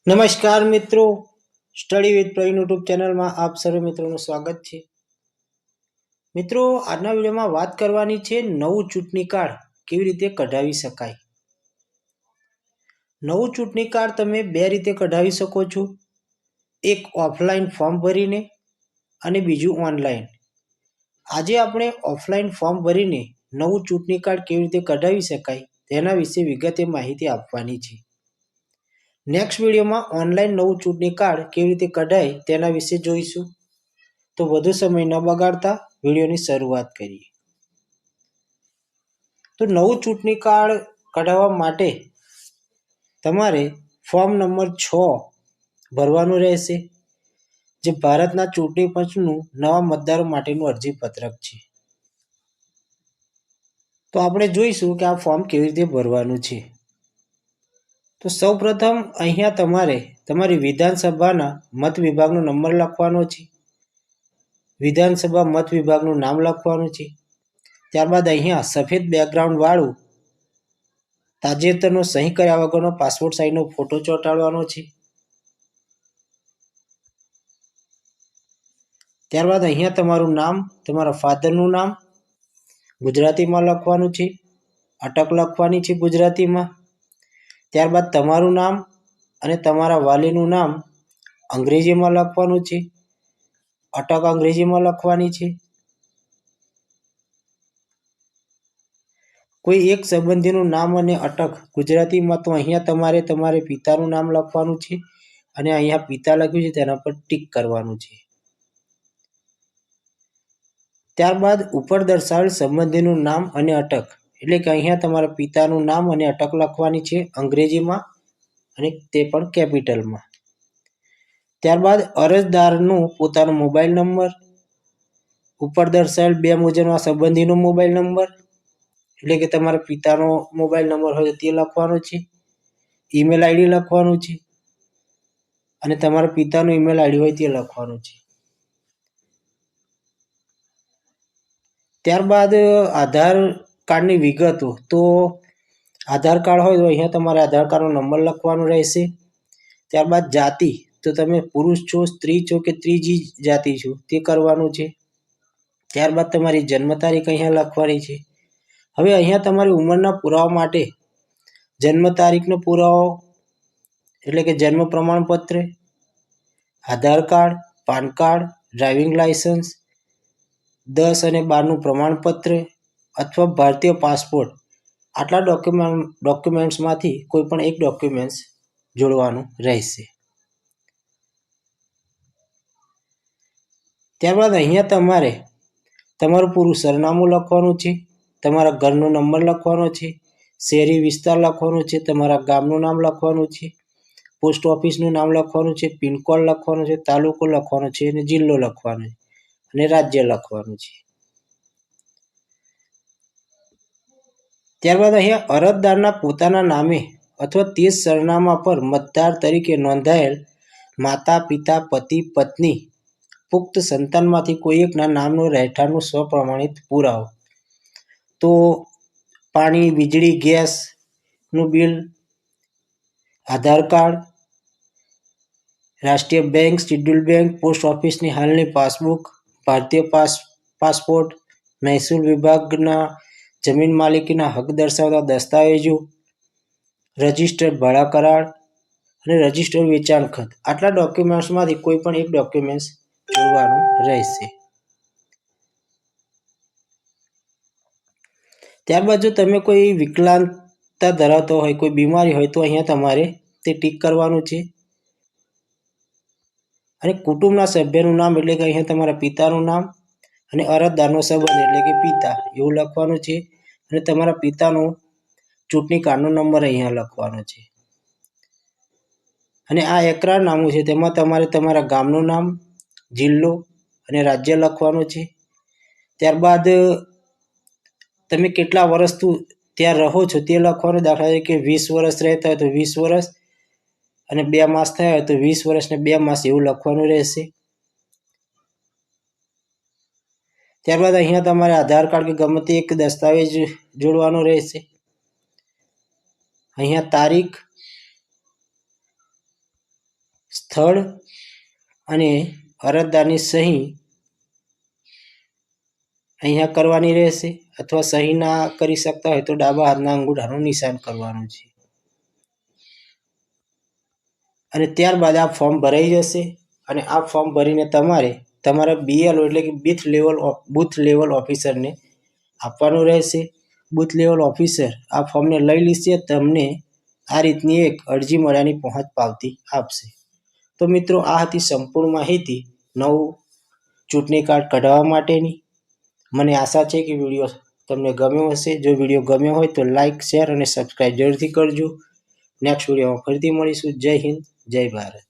નમસ્કાર મિત્રો, study with Pravin YouTube ચેનલમાં આપ સર્વ મિત્રોનું સ્વાગત છે। મિત્રો, આજના વિડીયોમાં વાત કરવાની છે નવું ચૂંટણી કાર્ડ કેવી રીતે કઢાવી શકાય। નવું ચૂંટણી કાર્ડ તમે બે રીતે કઢાવી શકો છો, એક ઓફલાઈન ફોર્મ ભરીને અને બીજું ઓનલાઈન। આજે આપણે ઓફલાઈન ફોર્મ ભરીને નવું ચૂંટણી કાર્ડ કેવી રીતે કઢાવી શકાય તેના વિશે વિગતે માહિતી આપવાની છે। નેક્સ્ટ વિડીયોમાં ઓનલાઈન નવું ચૂંટણી કાર્ડ કેવી રીતે કઢાય તેના વિશે જોઈશું। તો વધુ સમય ન બગાડતા વિડીયોની શરૂઆત કરીએ। તો નવું ચૂંટણી કાર્ડ કઢાવવા માટે તમારે ફોર્મ નંબર 6 ભરવાનું રહેશે, જે ભારતના ચૂંટણી પંચનું નવા મતદારો માટેનું અરજીપત્રક છે। તો આપણે જોઈશું કે આ ફોર્મ કેવી રીતે ભરવાનું છે। તો સૌપ્રથમ અહીંયા તમારે તમારી વિધાનસભાના મત વિભાગનો નંબર લખવાનો છે, વિધાનસભા મત વિભાગનું નામ લખવાનું છે। ત્યારબાદ અહીંયા સફેદ બેકગ્રાઉન્ડ વાળું તાજેતરનો સહી કર્યા વગરનો પાસપોર્ટ સાઇઝનો ફોટો ચોંટાડવાનો છે। ત્યારબાદ અહીંયા તમારું નામ, તમારા ફાધરનું નામ ગુજરાતીમાં લખવાનું છે, અટક લખવાની છે ગુજરાતીમાં। ત્યારબાદ તમારું નામ અને તમારા વાલીનું નામ અંગ્રેજીમાં લખવાનું છે, અટક અંગ્રેજીમાં લખવાની છે। કોઈ એક સંબંધીનું નામ અને અટક ગુજરાતીમાં, તો અહીંયા તમારે તમારે પિતાનું નામ લખવાનું છે અને અહીંયા પિતા લખ્યું છે તેના પર ટીક કરવાનું છે। ત્યારબાદ ઉપર દર્શાવેલ સંબંધીનું નામ અને અટક, એટલે કે અહીંયા તમારા પિતાનું નામ અને અટક લખવાની છે અંગ્રેજીમાં અને તે પણ કેપિટલમાં। ત્યારબાદ અરજદારનો પોતાનો મોબાઈલ નંબર, ઉપર દર્શાવેલ બે મુજબના સંબંધીનો મોબાઈલ નંબર, એટલે કે તમારા પિતાનો મોબાઈલ નંબર હોય તે લખવાનો છે, ઈમેલ આઈડી લખવાનું છે અને તમારા પિતાનું ઈમેલ આઈડી હોય તે લખવાનું છે। ત્યારબાદ આધાર કાર્ડની વિગતો, તો આધાર કાર્ડ હોય તો અહીંયા તમારે આધાર કાર્ડનો નંબર લખવાનો રહેશે। ત્યારબાદ જાતિ, તો તમે પુરુષ છો, સ્ત્રી છો કે ત્રીજી જાતિ છો તે કરવાનું છે। ત્યારબાદ તમારી જન્મ તારીખ અહીંયા લખવાની છે। હવે અહીંયા તમારી ઉંમરના પુરાવા માટે જન્મ તારીખનો પુરાવો, એટલે કે જન્મ પ્રમાણપત્ર, Aadhaar card, PAN card, driving licence, 10 અને 12નું પ્રમાણપત્ર અથવા ભારતીય પાસપોર્ટ, આટલા ડોક્યુમેન્ટ્સમાંથી કોઈ પણ એક ડોક્યુમેન્ટ્સ જોડવાનું રહેશે। ત્યારબાદ અહીંયા તમારે તમારું પૂરું સરનામું લખવાનું છે, તમારા ઘરનો નંબર લખવાનો છે, શહેરી વિસ્તાર લખવાનો છે, તમારા ગામનું નામ લખવાનું છે, પોસ્ટ ઓફિસનું નામ લખવાનું છે, પિનકોડ લખવાનો છે, તાલુકો લખવાનો છે અને જિલ્લો લખવાનો છે અને રાજ્ય લખવાનું છે। ત્યારબાદ અહીંયા અરજદારના પોતાના નામે અથવા તે જ સરનામા પર મતદાર તરીકે નોંધાયેલ માતા, પિતા, પતિ, પત્ની, પુખ્ત સંતાનમાંથી કોઈ એકના નામનો રહેઠાણનો સ્વપ્રમાણિત પુરાવો, તો પાણી, વીજળી, ગેસનું બિલ, આધાર કાર્ડ, રાષ્ટ્રીય બેંક, શિડ્યુલ બેંક, પોસ્ટ ઓફિસની હાલની પાસબુક, ભારતીય પાસપોર્ટ, મહેસૂલ વિભાગના જમીન માલિકીના હક દર્શાવતા દસ્તાવેજો, રજિસ્ટર્ડ ભાડા કરાર અને રજિસ્ટર્ડ વેચાણ ખત, આટલા ડોક્યુમેન્ટ્સમાંથી કોઈ પણ એક ડોક્યુમેન્ટ્સ જોડવાનું રહેશે। ત્યારબાદ જો તમે કોઈ વિકલાંગતા ધરાવતો હોય, કોઈ બીમારી હોય, તો અહીંયા તમારે તે ટીક કરવાનું છે અને કુટુંબના સભ્યનું નામ, એટલે કે અહીંયા તમારા પિતાનું નામ અને અરજદારનો સંબંધ, એટલે કે પિતા, એવું લખવાનું છે અને તમારા પિતાનો ચૂંટણી કાર્ડનો નંબર અહીંયા લખવાનો છે અને આ એકરારનામું છે તેમાં તમારે તમારા ગામનું નામ, જિલ્લો અને રાજ્ય લખવાનું છે। ત્યારબાદ તમે કેટલા વર્ષથી ત્યાં રહો છો તે લખવાનું, દાખલા તરીકે 20 વર્ષ રહેતા હોય તો 20 વર્ષ અને 2 માસ થયા હોય તો 20 વર્ષ ને 2 માસ એવું લખવાનું રહેશે। ત્યારબાદ અહીંયા તમારે આધાર કાર્ડ કે ગમે તે એક દસ્તાવેજ જોડવાનો રહેશે। અહીંયા તારીખ સ્થળ અને અરજદારની સહી અહીંયા કરવાની રહેશે, અથવા સહી ના કરી શકતા હોય તો ડાબા હાથના અંગૂઠાનું નિશાન કરવાનું છે. અને ત્યારબાદ આ ફોર્મ ભરાઈ જશે અને આ ફોર્મ ભરીને તમારે તમારા BLO એટલે કે બૂથ લેવલ ઓફિસરને આપવાનું રહેશે. બૂથ લેવલ ઓફિસર આ ફોર્મને લઈ લેશે, તમને આ રીતની એક અરજી મળ્યાની પહોંચ પાવતી આપશે. તો મિત્રો, આ હતી સંપૂર્ણ માહિતી નવું ચૂંટણી કાર્ડ કઢાવવા માટેની. મને આશા છે કે વિડીયો તમને ગમ્યો હશે. જો વિડીયો ગમ્યો હોય તો લાઇક, શેર અને સબસ્ક્રાઈબ જરૂરથી કરજો. નેક્સ્ટ વિડીયોમાં ફરીથી મળીશું. જય હિન્દ, જય ભારત.